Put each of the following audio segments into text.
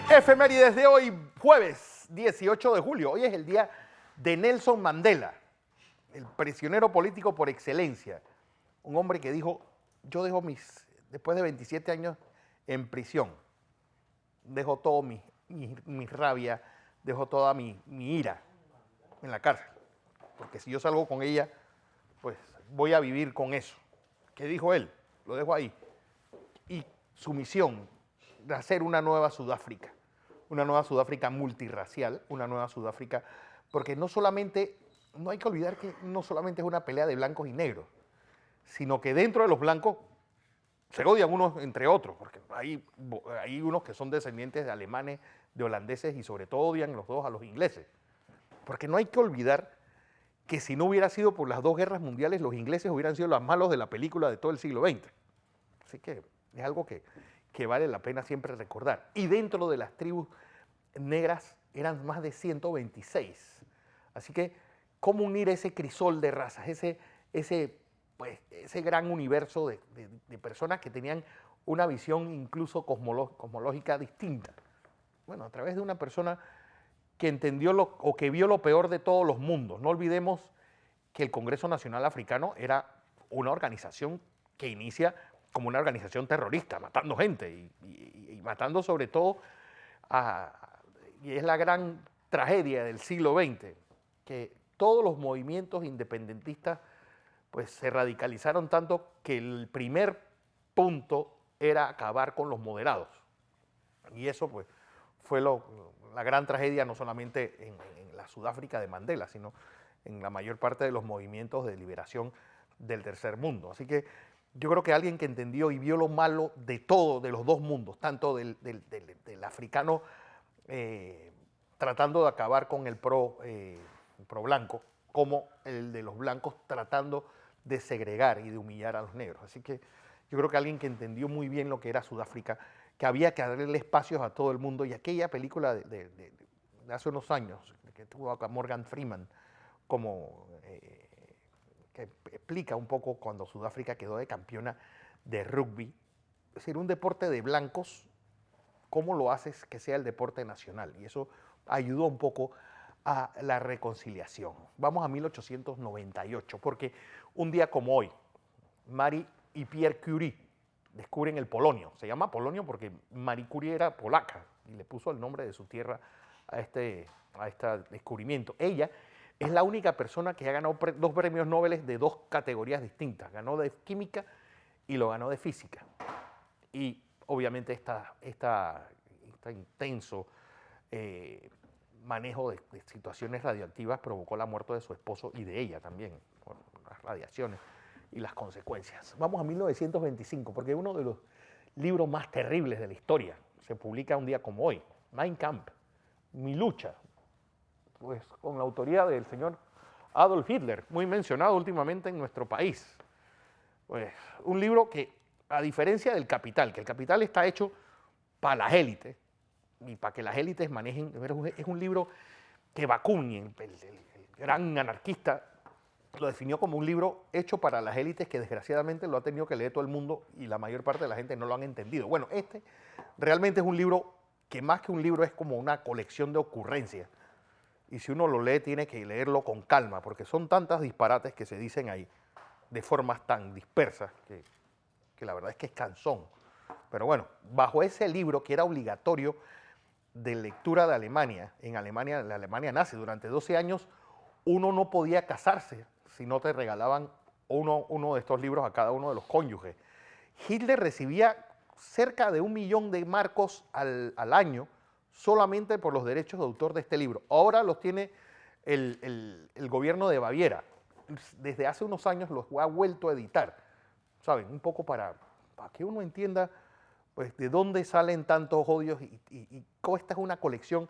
Efemérides de hoy, jueves 18 de julio. Hoy es el día de Nelson Mandela, el prisionero político por excelencia. Un hombre que dijo, yo dejo después de 27 años en prisión, dejo todo mi rabia, dejo toda mi ira en la cárcel. Porque si yo salgo con ella, pues voy a vivir con eso. ¿Qué dijo él? Lo dejo ahí. Y su misión de hacer una nueva Sudáfrica multirracial, una nueva Sudáfrica, porque no hay que olvidar que no solamente es una pelea de blancos y negros, sino que dentro de los blancos se odian unos entre otros, porque hay unos que son descendientes de alemanes, de holandeses y sobre todo odian los dos a los ingleses. Porque no hay que olvidar que si no hubiera sido por las dos guerras mundiales, los ingleses hubieran sido los malos de la película de todo el siglo XX. Así que es algo que vale la pena siempre recordar. Y dentro de las tribus negras eran más de 126. Así que, ¿cómo unir ese crisol de razas, ese gran universo de personas que tenían una visión incluso cosmológica distinta? Bueno, a través de una persona que entendió o que vio lo peor de todos los mundos. No olvidemos que el Congreso Nacional Africano era una organización que inicia como una organización terrorista, matando gente y matando sobre todo y es la gran tragedia del siglo XX, que todos los movimientos independentistas pues se radicalizaron tanto que el primer punto era acabar con los moderados. Y eso pues fue la gran tragedia no solamente en la Sudáfrica de Mandela, sino en la mayor parte de los movimientos de liberación del tercer mundo. Así que yo creo que alguien que entendió y vio lo malo de todo, de los dos mundos, tanto del africano tratando de acabar con el pro blanco, como el de los blancos tratando de segregar y de humillar a los negros. Así que yo creo que alguien que entendió muy bien lo que era Sudáfrica, que había que darle espacios a todo el mundo, y aquella película de hace unos años, que tuvo a Morgan Freeman, como que explica un poco cuando Sudáfrica quedó de campeona de rugby, es decir, un deporte de blancos, ¿cómo lo haces que sea el deporte nacional? Y eso ayudó un poco a la reconciliación. Vamos a 1898, porque un día como hoy, Marie y Pierre Curie descubren el polonio. Se llama polonio porque Marie Curie era polaca y le puso el nombre de su tierra a este descubrimiento. Ella es la única persona que ha ganado dos premios Nobel de dos categorías distintas. Ganó de química y lo ganó de física. Y obviamente este intenso manejo de situaciones radioactivas provocó la muerte de su esposo y de ella también, por las radiaciones y las consecuencias. Vamos a 1925, porque uno de los libros más terribles de la historia se publica un día como hoy, Mein Kampf, Mi lucha, pues con la autoría del señor Adolf Hitler, muy mencionado últimamente en nuestro país. Pues un libro que, a diferencia del Capital, que el Capital está hecho para las élites y para que las élites manejen, es un libro que Bakunin, el gran anarquista, lo definió como un libro hecho para las élites, que desgraciadamente lo ha tenido que leer todo el mundo y la mayor parte de la gente no lo han entendido. Bueno, este realmente es un libro que más que un libro es como una colección de ocurrencias. Y si uno lo lee, tiene que leerlo con calma, porque son tantas disparates que se dicen ahí, de formas tan dispersas, que la verdad es que es cansón. Pero bueno, bajo ese libro, que era obligatorio de lectura de Alemania, en Alemania, la Alemania nazi, durante 12 años, uno no podía casarse si no te regalaban uno de estos libros a cada uno de los cónyuges. Hitler recibía cerca de 1 millón de marcos al año solamente por los derechos de autor de este libro. Ahora los tiene el gobierno de Baviera. Desde hace unos años los ha vuelto a editar, ¿saben? Un poco para que uno entienda pues, de dónde salen tantos odios y cómo esta es una colección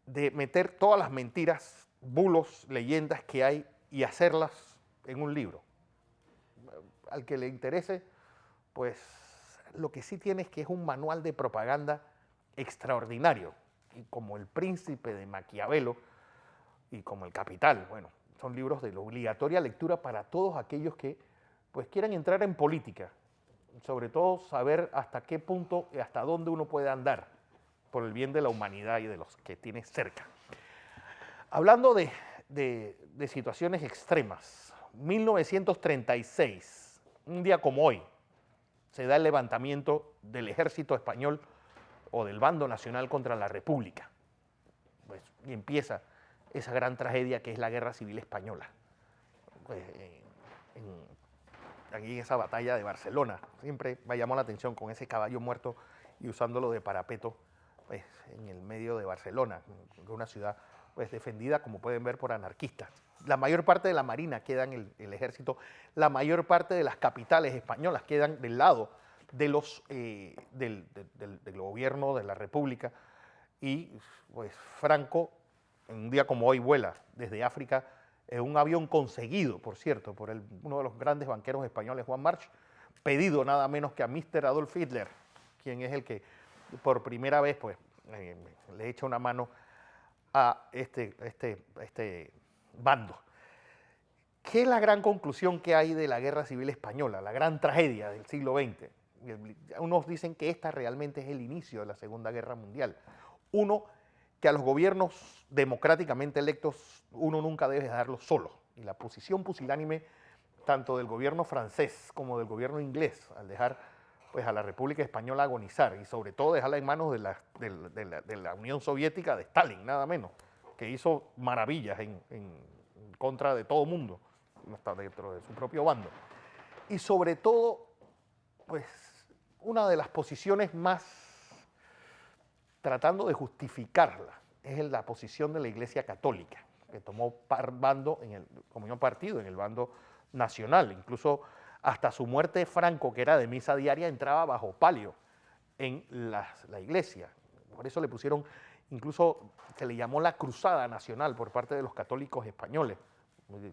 de meter todas las mentiras, bulos, leyendas que hay y hacerlas en un libro. Al que le interese, pues lo que sí tiene es que es un manual de propaganda extraordinario. Y como El Príncipe de Maquiavelo y como El Capital, bueno, son libros de la obligatoria lectura para todos aquellos que pues quieran entrar en política, sobre todo saber hasta qué punto y hasta dónde uno puede andar por el bien de la humanidad y de los que tienes cerca. Hablando de situaciones extremas, 1936, un día como hoy, se da el levantamiento del ejército español o del bando nacional contra la República. Pues, y empieza esa gran tragedia que es la Guerra Civil Española. Pues, aquí en esa batalla de Barcelona, siempre me llamó la atención con ese caballo muerto y usándolo de parapeto, pues, en el medio de Barcelona, una ciudad pues, defendida, como pueden ver, por anarquistas. La mayor parte de la marina queda en el ejército, la mayor parte de las capitales españolas quedan del lado de del gobierno de la República, y pues Franco, en un día como hoy, vuela desde África en un avión conseguido, por cierto, por uno de los grandes banqueros españoles, Juan March, pedido nada menos que a Mr. Adolf Hitler, quien es el que por primera vez pues, le echa una mano a este bando. ¿Qué es la gran conclusión que hay de la Guerra Civil Española, la gran tragedia del siglo XX? Unos dicen que esta realmente es el inicio de la Segunda Guerra Mundial. Uno, que a los gobiernos democráticamente electos uno nunca debe dejarlos solos. Y la posición pusilánime tanto del gobierno francés como del gobierno inglés al dejar pues, a la República Española agonizar y sobre todo dejarla en manos de la Unión Soviética, de Stalin, nada menos, que hizo maravillas en contra de todo el mundo, hasta dentro de su propio bando. Y sobre todo, pues, una de las posiciones más tratando de justificarla es la posición de la Iglesia Católica, que tomó bando como un partido en el bando nacional. Incluso hasta su muerte, Franco, que era de misa diaria, entraba bajo palio en la iglesia. Por eso le pusieron, incluso se le llamó la Cruzada Nacional por parte de los católicos españoles,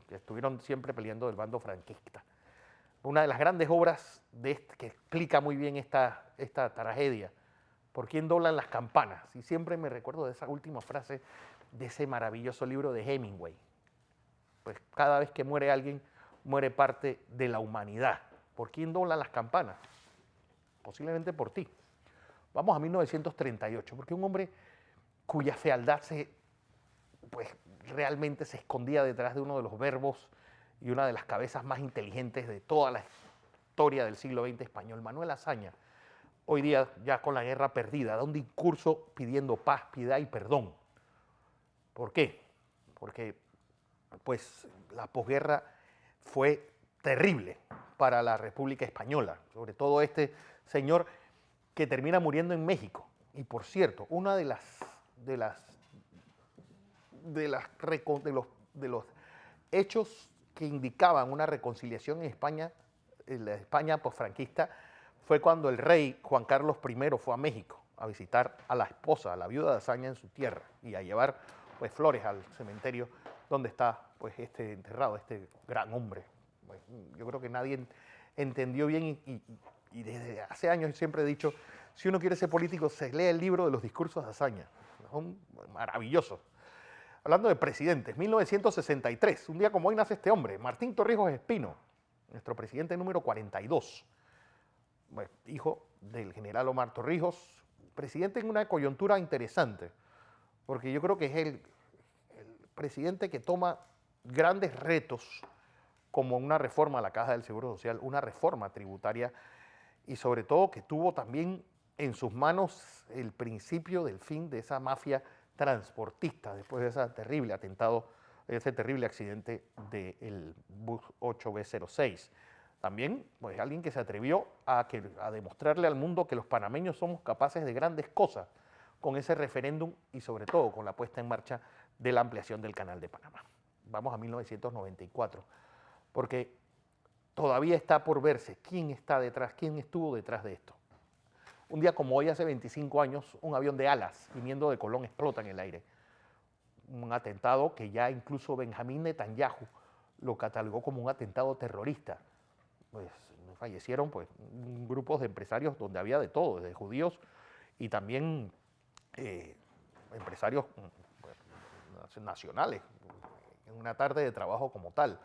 que estuvieron siempre peleando del bando franquista. Una de las grandes obras que explica muy bien esta tragedia, ¿por quién doblan las campanas? Y siempre me recuerdo de esa última frase de ese maravilloso libro de Hemingway. Pues cada vez que muere alguien, muere parte de la humanidad. ¿Por quién doblan las campanas? Posiblemente por ti. Vamos a 1938, porque un hombre cuya fealdad pues, realmente se escondía detrás de uno de los verbos y una de las cabezas más inteligentes de toda la historia del siglo XX español, Manuel Azaña, hoy día ya con la guerra perdida, da un discurso pidiendo paz, piedad y perdón. ¿Por qué? Porque pues, la posguerra fue terrible para la República Española, sobre todo este señor que termina muriendo en México. Y por cierto, una de los hechos que indicaban una reconciliación en la España posfranquista, fue cuando el rey Juan Carlos I fue a México a visitar a la esposa, a la viuda de Azaña en su tierra y a llevar pues, flores al cementerio donde está pues, enterrado este gran hombre. Pues, yo creo que nadie entendió bien y desde hace años siempre he dicho, si uno quiere ser político, se lee el libro de los discursos de Azaña. Son maravillosos. Hablando de presidentes, 1963, un día como hoy nace este hombre, Martín Torrijos Espino, nuestro presidente número 42. Bueno, hijo del general Omar Torrijos, presidente en una coyuntura interesante, porque yo creo que es el presidente que toma grandes retos como una reforma a la Caja del Seguro Social, una reforma tributaria y sobre todo que tuvo también en sus manos el principio del fin de esa mafia transportista después de ese terrible atentado, ese terrible accidente del bus 8B06. También pues, alguien que se atrevió a demostrarle al mundo que los panameños somos capaces de grandes cosas con ese referéndum y sobre todo con la puesta en marcha de la ampliación del Canal de Panamá. Vamos a 1994, porque todavía está por verse quién está detrás, quién estuvo detrás de esto. Un día como hoy, hace 25 años, un avión de alas viniendo de Colón explota en el aire. Un atentado que ya incluso Benjamín Netanyahu lo catalogó como un atentado terrorista. Pues fallecieron pues, grupos de empresarios donde había de todo, desde judíos y también empresarios pues, nacionales, en una tarde de trabajo como tal.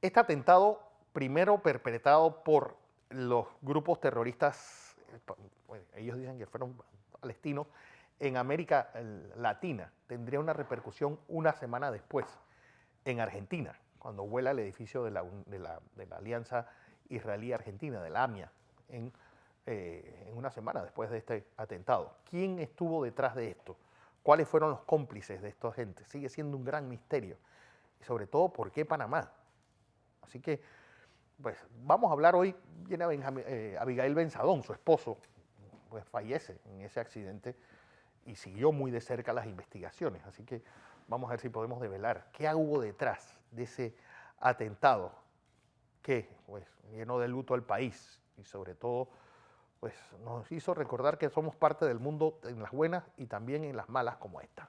Este atentado, primero perpetrado por los grupos terroristas, ellos dicen que fueron palestinos, en América Latina tendría una repercusión una semana después en Argentina, cuando vuela el edificio de la Alianza Israelí-Argentina, de la AMIA, en una semana después de este atentado. ¿Quién estuvo detrás de esto? ¿Cuáles fueron los cómplices de esta gente? Sigue siendo un gran misterio. Y sobre todo, ¿por qué Panamá? Así que, pues, vamos a hablar hoy. Viene Abigail Benzadón, su esposo, pues fallece en ese accidente y siguió muy de cerca las investigaciones. Así que vamos a ver si podemos develar qué hubo detrás de ese atentado que, pues, llenó de luto al país y sobre todo, pues, nos hizo recordar que somos parte del mundo en las buenas y también en las malas como esta.